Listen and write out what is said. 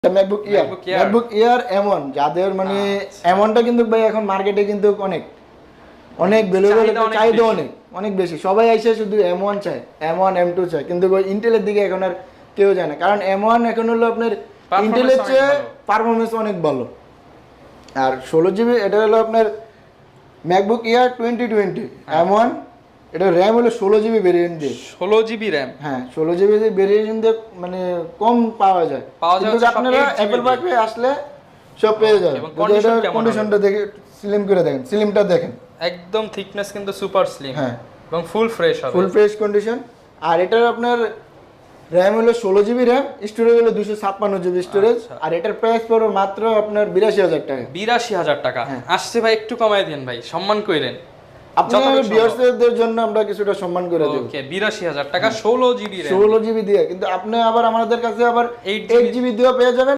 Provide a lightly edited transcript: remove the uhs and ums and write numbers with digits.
MacBook air M1 যাদের মানে M1টা কিন্তু ভাই এখন মার্কেটে কিন্তু অনেক অনেক ভ্যালুয়েবল, চাহিদা অনেক বেশি। সবাই আইসে শুধু M1 চায়, M1 M2 চায়, কিন্তু ইন্টেলের দিকে এখন আর কেউ যায় না, কারণ M1 এখন হলো আপনার ইন্টেলের চেয়ে পারফরমেন্স অনেক ভালো। আর 16GB এটা হলো আপনার ম্যাকবুক এয়ার 2020 M1, এটা র্যাম হলো 16GB ভেরিয়েন্ট দিয়ে। 16GB র্যাম, হ্যাঁ 16GB ভেরিয়েন্ট দিয়ে মানে কম পাওয়া যায়, কিন্তু আপনারা অ্যাপল পার্কে আসলে সব পেয়ে যাবেন। কন্ডিশনটা দেখে স্লিম করে দেখেন, স্লিমটা দেখেন, একদম থিকনেস কিন্তু সুপার স্লিম, হ্যাঁ, এবং ফুল ফ্রেশ হবে, ফুল ফ্রেশ কন্ডিশন। আর এটার আপনার র্যাম হলো 16GB র্যাম, স্টোরেজ হলো 256GB স্টোরেজ। আর এটার প্রাইস পড়বে মাত্র আপনার 82,000 টাকা। 82,000 টাকা আসছে ভাই, একটু কমায় দেন ভাই, সম্মান কইরেন আপনাদের ভিউয়ারদের জন্য আমরা কিছুটা সম্মান করে দেব। ওকে 82,000 টাকা 16GB র্যাম, 16GB দিয়ে, কিন্তু আপনি আবার আমাদের কাছে আবার 8GB দিয়েও পেয়ে যাবেন।